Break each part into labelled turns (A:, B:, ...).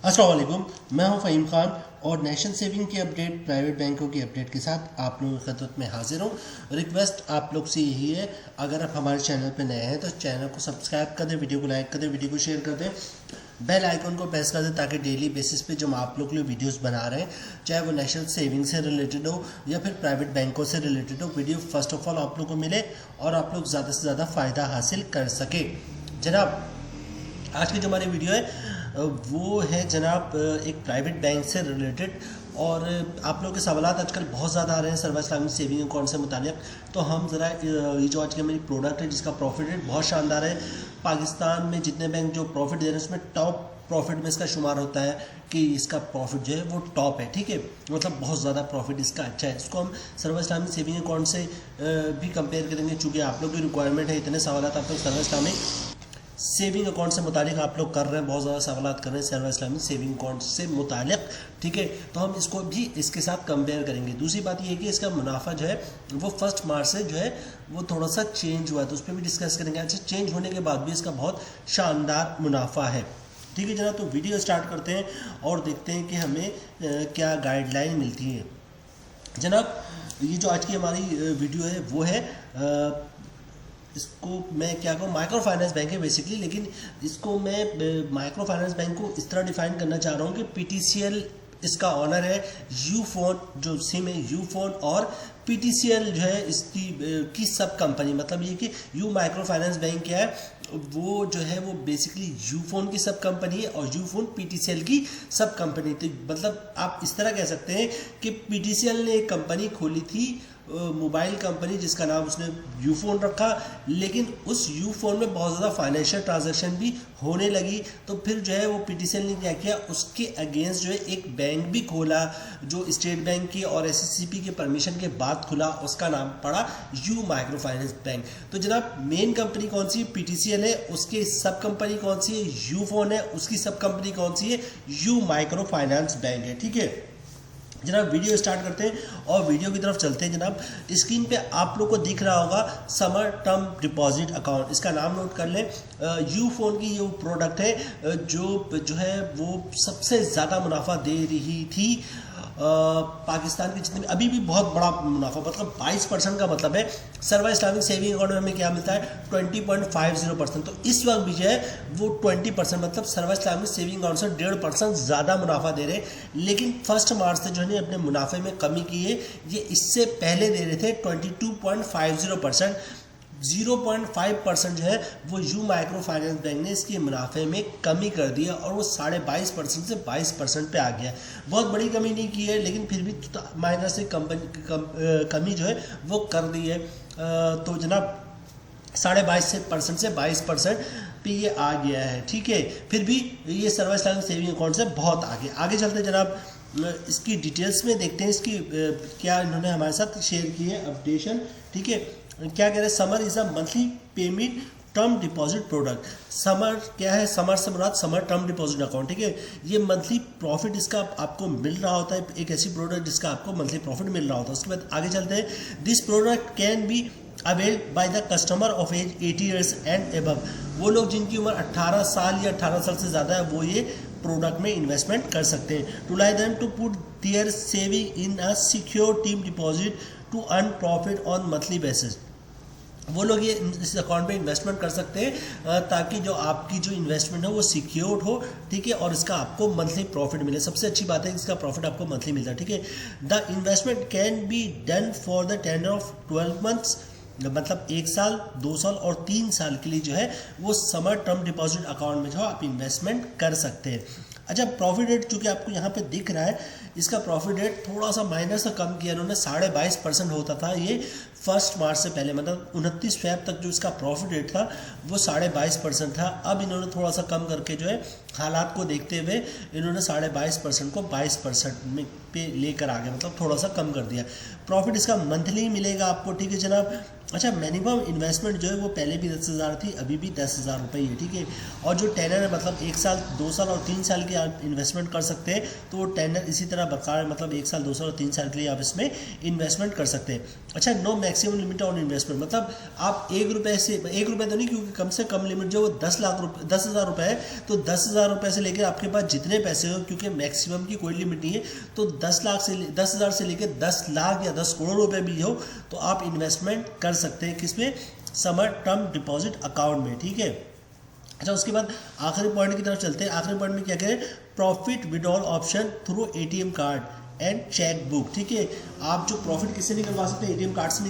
A: अस्सलाम वालेकुम, मैं हूं फ़हीम खान और नेशनल सेविंग की अपडेट, प्राइवेट बैंकों की अपडेट के साथ आप लोगों की खिदमत में हाजिर हूं। रिक्वेस्ट आप लोग से यही है, अगर आप हमारे चैनल पर नए हैं तो चैनल को सब्सक्राइब कर दें, वीडियो को लाइक कर दें, वीडियो को शेयर कर दें, बेल आइकन को प्रेस कर दें ताकि डेली बेसिस पे जो हम आप लोग के लिए वीडियोस बना रहे हैं, चाहे वो नेशनल सेविंग से रिलेटेड हो या फिर प्राइवेट बैंकों से रिलेटेड हो, वीडियो फर्स्ट ऑफ ऑल आप लोग को मिले और आप लोग ज़्यादा से ज़्यादा फ़ायदा हासिल कर सके। जनाब, आज की जो हमारी वीडियो है वो है जनाब एक प्राइवेट बैंक से रिलेटेड, और आप लोगों के सवालात आजकल बहुत ज़्यादा आ रहे हैं सर्वा इस्लामिक सेविंग अकाउंट से मुताल्लिक। तो हम ज़रा ये जो आज की मेरी प्रोडक्ट है जिसका प्रॉफिट रेट बहुत शानदार है, पाकिस्तान में जितने बैंक जो प्रॉफिट दे रहे हैं उसमें टॉप प्रॉफिट में इसका शुमार होता है कि इसका प्रॉफिट जो है वो टॉप है, ठीक है, मतलब बहुत ज़्यादा प्रॉफिट इसका अच्छा है। इसको हम सर्वा इस्लामिक सेविंग अकाउंट से भी कंपेयर करेंगे, चूँकि आप लोग की रिक्वायरमेंट है, इतने सवालात आप लोग सर्वा इस्लामिक सेविंग अकाउंट से मुतालिक आप लोग कर रहे हैं, बहुत ज़्यादा सवालात कर रहे हैं सर्वा इस्लामिक सेविंग अकाउंट से मुतालिक, ठीक है। तो हम इसको भी इसके साथ कंपेयर करेंगे। दूसरी बात ये है कि इसका मुनाफा जो है वो 1 मार्च से जो है वो थोड़ा सा चेंज हुआ है, तो उस पर भी डिस्कस करेंगे। अच्छा, चेंज होने के बाद भी इसका बहुत शानदार मुनाफा है, ठीक है जनाब। तो वीडियो स्टार्ट करते हैं और देखते हैं कि हमें क्या गाइडलाइन मिलती है। जनाब, ये जो आज की हमारी वीडियो है वो है इसको मैं क्या कहूँ, माइक्रो फाइनेंस बैंक है बेसिकली, लेकिन इसको मैं माइक्रो फाइनेंस बैंक को इस तरह डिफाइन करना चाह रहा हूँ कि पीटीसीएल इसका ऑनर है, यूफोन जो सिम है यूफोन, और पीटीसीएल जो है इसकी की सब कंपनी, मतलब ये कि यू माइक्रो फाइनेंस बैंक क्या है, वो जो है वो बेसिकली यूफोन की सब कंपनी है और यूफोन पीटीसीएल की सब कंपनी। तो मतलब आप इस तरह कह सकते हैं कि पीटीसीएल ने एक कंपनी खोली थी, मोबाइल कंपनी, जिसका नाम उसने यूफोन रखा, लेकिन उस यूफोन में बहुत ज़्यादा फाइनेंशियल ट्रांजैक्शन भी होने लगी। तो फिर जो है वो पीटीसीएल ने क्या किया, उसके अगेंस्ट जो है एक बैंक भी खोला जो स्टेट बैंक की और एसएससीपी के परमिशन के बाद खुला, उसका नाम पड़ा यू माइक्रो फाइनेंस बैंक। तो जनाब, मेन कंपनी कौन सी है, पीटीसीएल है, उसकी सब कंपनी कौन सी है, यूफोन है, उसकी सब कंपनी कौन सी है, यू माइक्रो फाइनेंस बैंक है, ठीक है जनाब। वीडियो स्टार्ट करते हैं और वीडियो की तरफ चलते हैं। जनाब, स्क्रीन पे आप लोग को दिख रहा होगा समर टर्म डिपॉजिट अकाउंट, इसका नाम नोट कर लें। यूफोन की ये प्रोडक्ट है जो है वो सबसे ज़्यादा मुनाफा दे रही थी पाकिस्तान के जितने, अभी भी बहुत बड़ा मुनाफा, मतलब 22% का मतलब है। सर्वा इस्लामिक सेविंग अकाउंट में हमें क्या मिलता है, 20.50%। तो इस वक्त भी जो है वो 20%, मतलब सर्वा इस्लामिक सेविंग अकाउंट से 1.5% ज़्यादा मुनाफा दे रहे हैं। लेकिन 1 मार्च से जो है अपने मुनाफे में कमी की है, ये इससे पहले दे रहे थे 22.50%। 0.5% जो है वो यू माइक्रो फाइनेंस बैंक ने इसके मुनाफे में कमी कर दिया और वो 22.5% से 22% पे आ गया। बहुत बड़ी कमी नहीं की है, लेकिन फिर भी माइनस से कमी जो है वो कर दी है। तो जनाब 22.5% से 22% पे ये आ गया है, ठीक है। फिर भी ये सर्वा इस्लामिक सेविंग अकाउंट से बहुत आगे चलते जनाब, इसकी डिटेल्स में देखते हैं इसकी क्या इन्होंने हमारे साथ शेयर की है अपडेशन, ठीक है। क्या कह रहे हैं, summer is a monthly payment term deposit product. Summer क्या है, समर से मुराद समर टर्म डिपॉजिट अकाउंट, ठीक है। ये मंथली प्रॉफिट इसका आपको मिल रहा होता है, एक ऐसी प्रोडक्ट जिसका आपको मंथली प्रॉफिट मिल रहा होता है। उसके बाद आगे चलते हैं। This product can be availed by the customer of age 80 years and above. वो लोग जिनकी उम्र 18 साल या 18 साल से ज़्यादा है वो ये प्रोडक्ट में इन्वेस्टमेंट कर सकते हैं। To lie them to put their saving in a secure term deposit to earn profit on monthly basis. वो लोग ये इस अकाउंट में इन्वेस्टमेंट कर सकते हैं ताकि जो आपकी जो इन्वेस्टमेंट है वो सिक्योर्ड हो, ठीक है, और इसका आपको मंथली प्रॉफिट मिले। सबसे अच्छी बात है इसका प्रॉफिट आपको मंथली मिलता है, ठीक है। The investment can be done for the tenure of 12 months, मतलब 1 साल, 2 साल और 3 साल के लिए जो है वो समर टर्म डिपॉजिट अकाउंट में जो आप इन्वेस्टमेंट कर सकते हैं। अच्छा, प्रॉफिट रेट चूँकि आपको यहाँ पे दिख रहा है, इसका प्रॉफिट रेट थोड़ा सा माइनस से कम किया इन्होंने, 22.5% होता था ये 1 मार्च से पहले, मतलब 29 फरवरी तक जो इसका प्रॉफिट रेट था वो 22.5% था। अब इन्होंने थोड़ा सा कम करके जो है हालात को देखते हुए इन्होंने 22.5% को 22% में पे लेकर आ गए, मतलब थोड़ा सा कम कर दिया। प्रॉफिट इसका मंथली मिलेगा आपको, ठीक है जनाब। अच्छा, मिनिमम इन्वेस्टमेंट जो है वो पहले भी 10,000 थी, अभी भी 10,000 रुपये है, ठीक है। और जो टेनर है, मतलब 1 साल, 2 साल और 3 साल की आप इन्वेस्टमेंट कर सकते हैं, तो वो टेनर इसी तरह बरकरार, मतलब 1 साल, 2 साल और 3 साल के लिए आप इसमें इन्वेस्टमेंट कर सकते हैं। अच्छा, no maximum limit on investment, मतलब आप 1 रुपये से, 1 रुपये तो नहीं क्योंकि कम से कम लिमिट जो 10,000 रुपये है, तो 10,000 रुपये से लेकर आपके पास जितने पैसे हो, क्योंकि मैक्सिमम की कोई लिमिट नहीं है, तो 10,000 से लेकर 10 लाख या 10 करोड़ रुपये भी हो तो आप इन्वेस्टमेंट कर सकते हैं किसमें, समर टर्म डिपॉजिट अकाउंट में, ठीक है। अच्छा, उसके बाद आखिरी पॉइंट की तरफ चलते हैं। आखिरी पॉइंट में क्या करें, profit withdrawal option through ATM card and cheque book, ठीक है। आप जो प्रॉफिट किससे निकलवा सकते हैं, ATM कार्ड से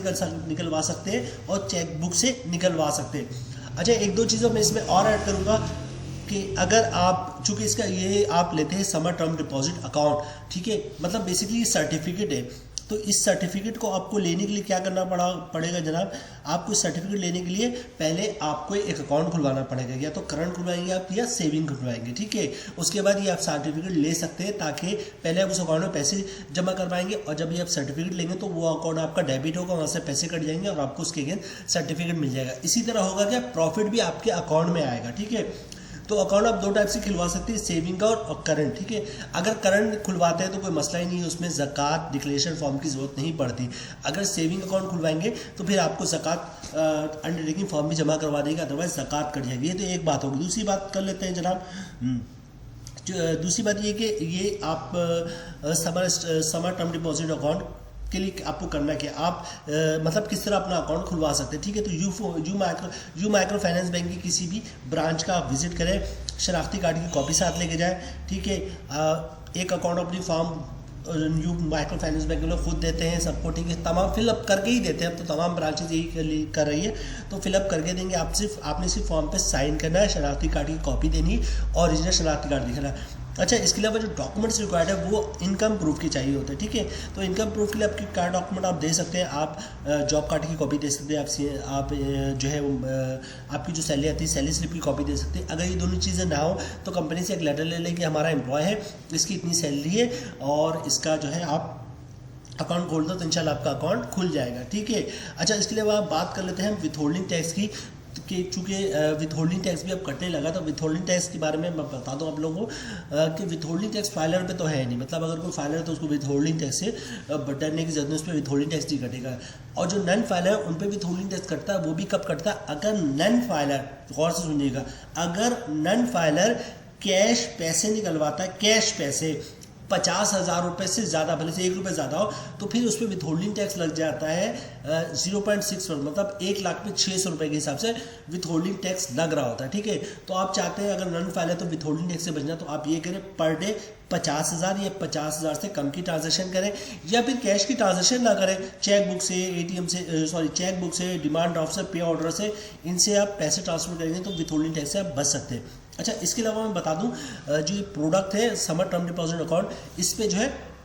A: निकलवा सकते हैं और चेक बुक से निकलवा सकते हैं। अच्छा, एक दो चीज़ों में इसमें और ऐड करूँगा कि अगर आप, चूँकि इसका ये आप लेते हैं समर टर्म डिपॉजिट अकाउंट, ठीक है, मतलब बेसिकली सर्टिफिकेट है, तो इस सर्टिफिकेट को आपको लेने के लिए क्या करना पड़ेगा जनाब, आपको इस सर्टिफिकेट लेने के लिए पहले आपको एक अकाउंट खुलवाना पड़ेगा, या तो करंट खुलवाएंगे आप या सेविंग खुलवाएंगे, ठीक है। उसके बाद ये आप सर्टिफिकेट ले सकते हैं, ताकि पहले आप उस अकाउंट में पैसे जमा करवाएंगे और जब ये आप सर्टिफिकेट लेंगे तो वो अकाउंट आपका डेबिट होगा, वहाँ से पैसे कट जाएंगे और आपको उसके अगेंस्ट सर्टिफिकेट मिल जाएगा। इसी तरह होगा क्या, प्रॉफिट भी आपके अकाउंट में आएगा, ठीक है। तो अकाउंट आप 2 टाइप से खुलवा सकते हैं, सेविंग का और करंट, ठीक है। अगर करंट खुलवाते हैं तो कोई मसला ही नहीं है, उसमें ज़कात डिक्लेरेशन फॉर्म की ज़रूरत नहीं पड़ती। अगर सेविंग अकाउंट खुलवाएंगे तो फिर आपको ज़कात अंडरटेकिंग फॉर्म भी जमा करवा देगा, अदरवाइज ज़कात कट जाएगी। ये तो एक बात होगी। दूसरी बात कर लेते हैं जनाब, दूसरी बात ये कि ये आप समर टर्म डिपॉजिट अकाउंट के लिए आपको करना क्या, आप मतलब किस तरह अपना अकाउंट खुलवा सकते हैं, ठीक है। तो यू माइक्रो फाइनेंस बैंक की किसी भी ब्रांच का आप विजिट करें, शनाख्ती कार्ड की कॉपी साथ लेके जाएं, ठीक है। एक अकाउंट अपनी form you micro finance bank के लोग खुद देते हैं सबको, ठीक है, तमाम फिलअप करके ही देते हैं। अब तो तमाम ब्रांचेज यही कर रही है, तो फिलअप करके देंगे। आपने सिर्फ फॉर्म पे साइन करना है, शनाख्ती कार्ड की कॉपी देनी है, ओरिजिनल शनाख्ती कार्ड दिखाना है। अच्छा, इसके अलावा जो डॉक्यूमेंट्स रिक्वायर्ड है वो इनकम प्रूफ की चाहिए होते हैं, ठीक है। तो इनकम प्रूफ के लिए आपकी क्या डॉक्यूमेंट आप दे सकते हैं, आप जॉब कार्ड की कॉपी दे सकते हैं, आप जो है आपकी जो सैलरी आती है सैलरी स्लिप की कॉपी दे सकते हैं। अगर ये दोनों चीज़ें ना हो तो कंपनी से एक लेटर ले लें कि हमारा एम्प्लॉय है, इसकी इतनी सैलरी है और इसका जो है आप अकाउंट खोल दो तो इंशाल्लाह आपका अकाउंट खुल जाएगा, ठीक है। अच्छा, इसके अलावा बात कर लेते हैं हम विथहोल्डिंग टैक्स की, कि चूँकि विथहोल्डिंग टैक्स भी अब कटने लगा, तो विथहोल्डिंग टैक्स के बारे में मैं बता दूं आप लोगों को कि विथहोल्डिंग टैक्स फाइलर पे तो है नहीं, मतलब अगर कोई फाइलर है तो उसको विथहोल्डिंग टैक्स से डरने की जरूरत नहीं, उस पर विथहोल्डिंग टैक्स नहीं कटेगा। और जो नन फाइलर है उन पर विथहोल्डिंग टैक्स कटता है, वो भी कब कटता है, अगर नन फाइलर, गौर से सुनिएगा, अगर नन फाइलर कैश पैसे निकलवाता है, कैश पैसे 50,000 रुपये से ज़्यादा, भले से 1 रुपये ज़्यादा हो, तो फिर उस पर विथहोल्डिंग टैक्स लग जाता है 0.6%, मतलब 1 लाख पे 600 रुपये के हिसाब से विथहोल्डिंग टैक्स लग रहा होता है, ठीक है। तो आप चाहते हैं अगर नन फाइल है तो विथहोल्डिंग टैक्स से बचना, तो आप ये करें, पर डे 50,000 या 50,000 से कम की ट्रांजैक्शन करें, या फिर कैश की ट्रांजैक्शन ना करें, चेक बुक से, ATM से, चेक बुक से, डिमांड ड्राफ्ट से, पे ऑर्डर से, इनसे आप पैसे ट्रांसफर करेंगे तो विथहोल्डिंग टैक्स से आप बच सकते हैं। अच्छा, इसके अलावा मैं बता दूं, जो ये प्रोडक्ट है समर टर्म डिपॉजिट अकाउंट, इस पे जो है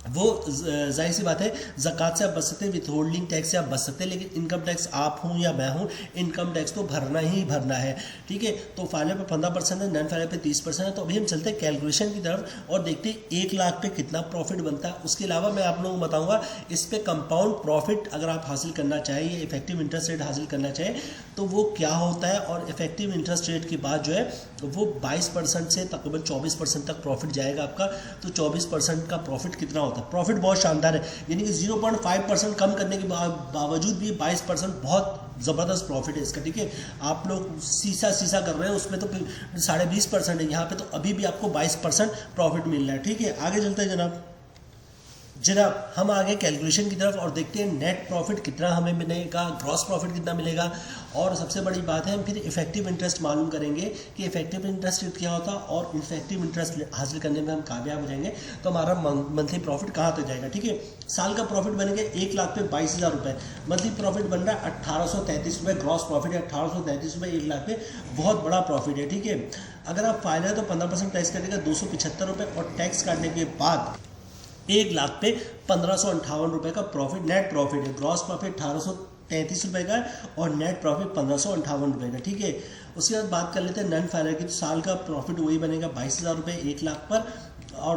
A: वो जाहिर सी बात है ज़कात से आप बच सकते हैं, विथहोल्डिंग टैक्स से आप बच सकते हैं, लेकिन इनकम टैक्स आप हूँ या मैं हूँ, इनकम टैक्स तो भरना ही भरना है, ठीक है। तो फाइलर पे 15% है, नन फाइलर पे 30% है। तो अभी हम चलते हैं कैलकुलेशन की तरफ और देखते हैं 1 लाख पे कितना प्रॉफिट बनता है। उसके अलावा मैं आप लोगों को बताऊँगा इस पर कंपाउंड प्रॉफिट अगर आप हासिल करना चाहें या इफेक्टिव इंटरेस्ट रेट हासिल करना चाहें तो वो क्या होता है, और इफेक्टिव इंटरेस्ट रेट के बाद जो है वो 22% से तकरीबन 24% तक प्रॉफिट जाएगा आपका। तो 24% का प्रॉफिट कितना होता है, प्रॉफिट बहुत शानदार है, यानी कि 0.5% कम करने के बावजूद भी 22% बहुत ज़बरदस्त प्रॉफिट है इसका, ठीक है। आप लोग सीसा कर रहे हैं, उसमें तो 20.5% है, यहाँ पे तो अभी भी आपको 22% प्रॉफिट मिल रहा है, ठीक है। आगे चलते हैं जनाब हम आगे कैलकुलेशन की तरफ और देखते हैं नेट प्रॉफिट कितना हमें मिलेगा, ग्रॉस प्रॉफिट कितना मिलेगा, और सबसे बड़ी बात है हम फिर इफेक्टिव इंटरेस्ट मालूम करेंगे कि इफेक्टिव इंटरेस्ट रेट क्या होता है, और इफेक्टिव इंटरेस्ट हासिल करने में हम कामयाब हो जाएंगे तो हमारा मंथली प्रॉफिट कहाँ तक जाएगा, ठीक है। साल का प्रॉफिट बनेगा 1 लाख पे 22,000 रुपये, मंथली प्रॉफिट बन रहा है 1833 रुपये, ग्रॉस प्रॉफिट है 1833 रुपये 1 लाख पे, बहुत बड़ा प्रॉफिट है, ठीक है। अगर आप फाइल है तो 15% टैक्स कटेगा 275 रुपये, और टैक्स काटने के बाद 1 लाख पे 1558 रुपये का प्रॉफिट, नेट प्रॉफिट है। ग्रॉस प्रॉफिट 1833 रुपये का है और नेट प्रॉफिट 1558 रुपये का, ठीक है। उसके बाद बात कर लेते हैं नन फाइलर की, तो साल का प्रॉफिट वही बनेगा 22,000 रुपये 1 लाख पर, और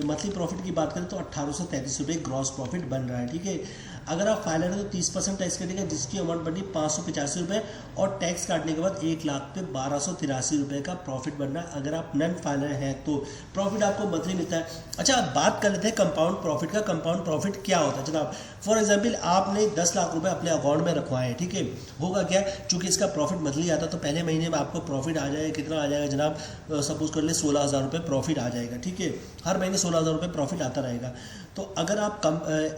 A: मंथली प्रॉफिट की बात करें तो 1833 रुपये ग्रॉस प्रॉफिट बन रहा है, ठीक है। अगर आप फाइलर हैं तो 30% टैक्स कटेगा, जिसकी अमाउंट बनी 585 रुपये, और टैक्स काटने के बाद 1,00,000 पे 1283 रुपये का प्रॉफिट बनना है अगर आप नॉन फाइलर हैं तो। प्रॉफिट आपको मंथली मिलता है। अच्छा, अब बात कर लेते हैं कंपाउंड प्रॉफिट का। कंपाउंड प्रॉफिट क्या होता है जनाब? फॉर एग्जाम्पल आपने 10 लाख रुपये अपने अकाउंट में रखवाए, ठीक है। होगा क्या, चूंकि इसका प्रॉफिट मंथली आता है तो पहले महीने में आपको प्रॉफिट आ जाएगा। कितना आ जाएगा जनाब? सपोज कर ले 16,000 रुपये प्रॉफिट आ जाएगा, ठीक है। हर महीने 16,000 रुपये प्रॉफिट आता रहेगा। तो अगर आप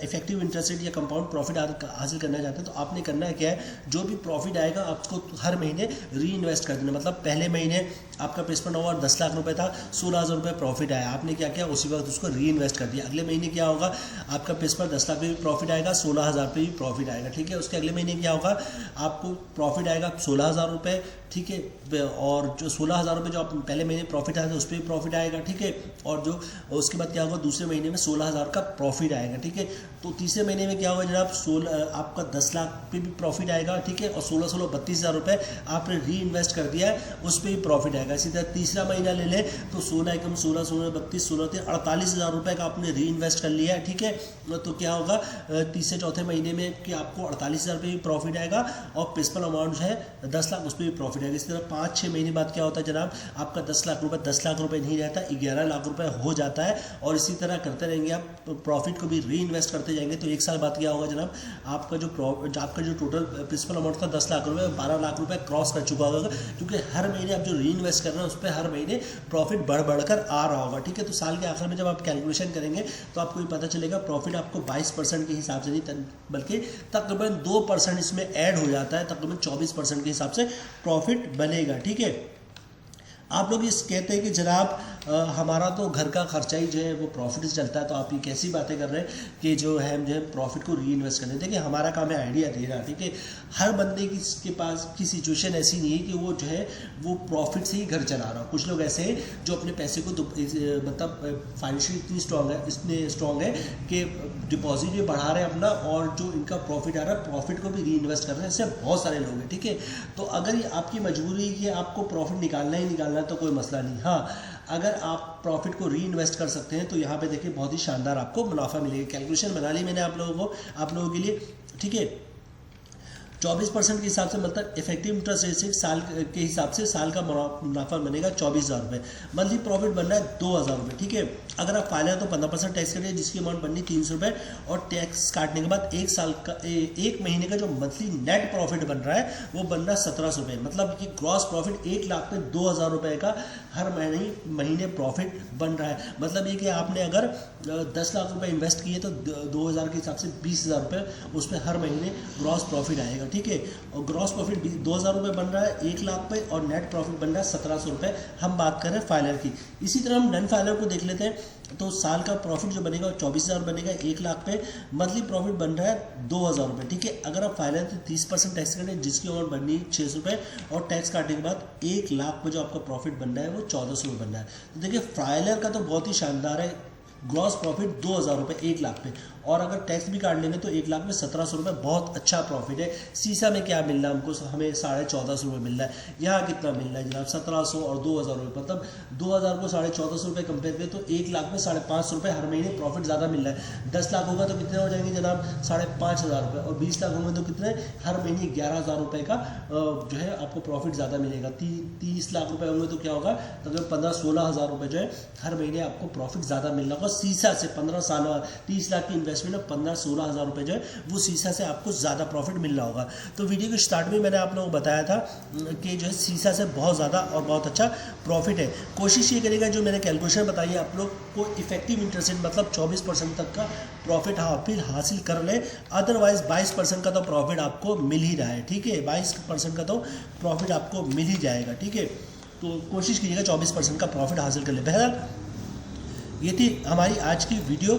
A: इफेक्टिव इंटरेस्ट रेट या कंपाउंड प्रॉफिट हासिल करना चाहते हैं तो आपने करना है क्या है, जो भी प्रॉफिट आएगा आपको हर महीने री इन्वेस्ट कर देना। मतलब पहले महीने आपका प्रिंसिपल ओवर 10 लाख रुपये था, 16,000 रुपये प्रॉफिट आया, आपने क्या किया, उसी वक्त उसको री इन्वेस्ट कर दिया। अगले महीने क्या होगा, आपका प्रिंसिपल 10 लाख पे भी प्रॉफिट आएगा, 16,000 पे भी प्रॉफिट आएगा, ठीक है। उसके अगले महीने क्या होगा, आपको प्रॉफिट आएगा 16,000 रुपये, ठीक है। और जो 16,000 रुपये जो आप पहले महीने प्रॉफिट आया था उस पर भी प्रॉफिट आएगा, ठीक है। और जो उसके बाद क्या होगा, दूसरे महीने में 16,000 का प्रॉफिट आएगा, ठीक है। तो तीसरे महीने में क्या होगा जनाब, आपका 10 लाख पे भी प्रॉफिट आएगा, ठीक है। और 16 32,000 रुपये आपने री इन्वेस्ट कर दिया है, उस पर भी प्रॉफिट आएगा। इसी तरह तीसरा महीना ले लें तो 16 एकम 16 16 32 16 3 48,000 रुपये का आपने री इन्वेस्ट कर लिया है, ठीक है। तो क्या होगा, तीसरे चौथे महीने में कि आपको 48,000 रुपये भी प्रॉफिट आएगा, और प्रिंसिपल अमाउंट जो है 10 लाख, उस पर भी प्रॉफिट आएगा। इस तरह 5-6 महीने बाद क्या होता है जनाब, आपका 10 लाख रुपये नहीं रहता, 11 लाख रुपये हो जाता है। और इसी तरह करते रहेंगे आप, प्रॉफिट को भी री इन्वेस्ट करते जाएंगे। तो एक साल बाद क्या होगा जनाब, आपका जो टोटल प्रिंसिपल अमाउंट था 10 लाख रुपये, 12 लाख रुपये क्रॉस कर चुका होगा, क्योंकि हर महीने आप जो री इन्वेस्ट कर रहे हैं उस पर हर महीने प्रॉफिट बढ़कर आ रहा होगा, ठीक है। तो साल के आखिर में जब आप कैलकुलेशन करेंगे तो आपको ये पता चलेगा प्रॉफिट आपको 22% के हिसाब से नहीं, बल्कि तकरीबन 2% इसमें ऐड हो जाता है, तकरीबन 24% के हिसाब से प्रॉफिट बनेगा, ठीक है। आप लोग इस कहते हैं कि जनाब हमारा तो घर का खर्चा ही जो है वो प्रॉफिट से चलता है, तो आप ये कैसी बातें कर रहे हैं कि जो है हम जो है प्रॉफिट को री इन्वेस्ट करने। देखिए, हमारा काम है आइडिया देना, ठीक है। हर बंदे के पास की सिचुएशन ऐसी नहीं है कि वो जो है वो प्रॉफिट से ही घर चला रहा हो। कुछ लोग ऐसे हैं जो अपने पैसे को मतलब फाइनेंशियली इतनी स्ट्रॉन्ग है कि डिपॉजिट भी बढ़ा रहे हैं अपना, और जो इनका प्रॉफिट आ रहा है प्रॉफिट को भी री इन्वेस्ट कर रहे हैं। ऐसे बहुत सारे लोग हैं, ठीक है। तो अगर ये आपकी मजबूरी है कि आपको प्रॉफिट निकालना ही निकालना है तो कोई मसला नहीं। हाँ, अगर आप प्रॉफिट को री इन्वेस्ट कर सकते हैं तो यहाँ पे देखिए बहुत ही शानदार आपको मुनाफा मिलेगा। कैलकुलेशन बना ली मैंने आप लोगों के लिए, ठीक है। 24% के हिसाब से, मतलब इफेक्टिव इंटरेस्ट रेट से साल के हिसाब से साल का मुनाफा बनेगा 24,000 रुपये। मंथली प्रॉफिट बनना है 2,000 रुपये, ठीक है। अगर आप फाइल है तो 15% टैक्स करिए, जिसकी अमाउंट बननी 300 रुपये, और टैक्स काटने के बाद एक महीने का जो मंथली नेट प्रॉफिट बन रहा है वो बनना 1,700 रुपये। मतलब कि ग्रॉस प्रॉफिट 1 लाख पे 2,000 रुपये का हर महीने प्रॉफिट बन रहा है। मतलब ये कि आपने अगर 10 लाख रुपये इन्वेस्ट किए तो 2,000 के हिसाब से 20,000 रुपये उस पर हर महीने ग्रॉस प्रॉफिट आएगा, ठीक है। और ग्रॉस प्रॉफिट 2,000 रुपये बन रहा है 1 लाख पे, और नेट प्रॉफिट बन रहा है 1,700 रुपये। हम बात कर रहे हैं फाइलर की। इसी तरह हम नॉन फाइलर को देख लेते हैं। तो साल का प्रॉफिट जो बनेगा 24,000 बनेगा 1 लाख पे। मंथली प्रॉफिट बन रहा है 2,000 रुपये, ठीक है। अगर आप फाइलर तो 30% टैक्स करें, जिसकी अमाउंट बननी है 600 रुपये, और टैक्स काटने के बाद 1 लाख पे जो आपका प्रॉफिट बन रहा है वो 1,400 रुपये बन रहा है। तो देखिए, फाइलर का तो बहुत ही शानदार है। ग्रॉस प्रॉफिट 2,000 रुपये 1 लाख पे, और अगर टैक्स भी काट लेंगे तो 1 लाख में 1,700 रुपये बहुत अच्छा प्रॉफिट है। सीसा में क्या मिल रहा है हमको, हमें 1450 रुपये मिल रहा है। यहाँ कितना मिल रहा है जनाब, 1,700 और 2,000 रुपये, मतलब 2,000 को 1450 रुपये कंपेयर करें तो 1 लाख में 550 रुपये हर महीने प्रॉफिट ज़्यादा मिल रहा है। 10 लाख होगा तो कितने हो जाएंगे जनाब, 5,500 रुपये, और 20 लाख होंगे तो कितने, हर महीने 11,000 रुपये का जो है आपको प्रॉफिट ज़्यादा मिलेगा। 30 लाख रुपये होंगे तो क्या होगा, तो 15-16 हज़ार रुपये जो है हर महीने आपको प्रॉफिट ज़्यादा मिल रहा होगा। सीसा से 15 साल 30 लाख की इन्वेस्टमेंट में 15-16 हज़ार रुपये जो है वो सीसा से आपको ज़्यादा प्रॉफिट मिल रहा होगा। तो वीडियो के स्टार्ट में मैंने आप लोगों को बताया था कि जो है सीसा से बहुत ज़्यादा और बहुत अच्छा प्रॉफिट है। कोशिश ये करेगा जो मैंने कैलकुलेशन बताई है आप लोग को इफेक्टिव इंटरेस्ट रेट मतलब 24% तक का प्रॉफिट फिर हासिल कर ले। अदरवाइज 22% का तो प्रॉफिट आपको मिल ही रहा है, ठीक है। 22% का तो प्रॉफिट आपको मिल ही जाएगा, ठीक है। तो कोशिश कीजिएगा 24% का प्रॉफिट हासिल कर ले। बहरहाल ये थी हमारी आज की video.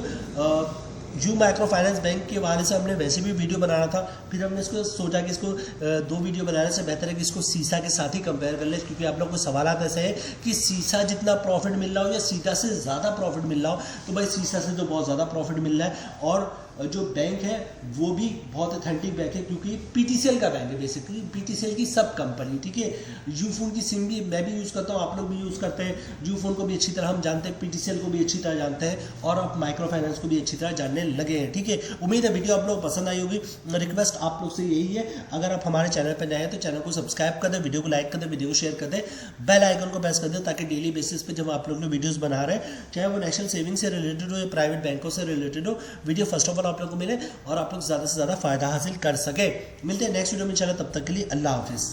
A: You micro finance bank के हवाले से हमने वैसे भी वीडियो बनाना था, फिर हमने इसको सोचा कि इसको 2 वीडियो बनाने से बेहतर है कि इसको सीसा के साथ ही कंपेयर कर ले, क्योंकि आप लोग को सवाल ऐसे है कि सीसा जितना प्रॉफिट मिल रहा हो या सीसा से ज़्यादा प्रॉफिट मिल रहा हो। तो भाई सीसा से तो बहुत ज़्यादा प्रॉफिट मिल रहा है, और जो बैंक है वो भी बहुत ऑथेंटिक बैंक है, क्योंकि पीटीसीएल का बैंक है, बेसिकली पीटीसीएल की सब कंपनी, ठीक है। यूफोन की सिम भी मैं भी यूज़ करता हूँ, आप लोग भी यूज़ करते हैं, यूफोन को भी अच्छी तरह हम जानते हैं, पीटीसीएल को भी अच्छी तरह जानते हैं, और अब माइक्रो फाइनेंस को भी अच्छी तरह जानने लगे हैं, ठीक है। उम्मीद है वीडियो आप लोग पसंद आई होगी। रिक्वेस्ट आप लोग से यही है, अगर आप हमारे चैनल पर नए हैं तो चैनल को सब्सक्राइब कर दें, वीडियो को लाइक कर दें, वीडियो को शेयर कर दें, बेल आइकन को प्रेस कर दें, ताकि डेली बेसिस पे जब आप लोग वीडियोस बना रहे हैं, चाहे वो नेशनल सेविंग से रिलेटेड हो या प्राइवेट बैंकों से रिलेटेड हो, वीडियो फर्स्ट ऑफ ऑल आप लोग को मिले और आप लोग ज़्यादा से ज़्यादा फायदा हासिल कर सके। मिलते हैं नेक्स्ट वीडियो में, चलो तब तक के लिए अल्लाह हाफिज़।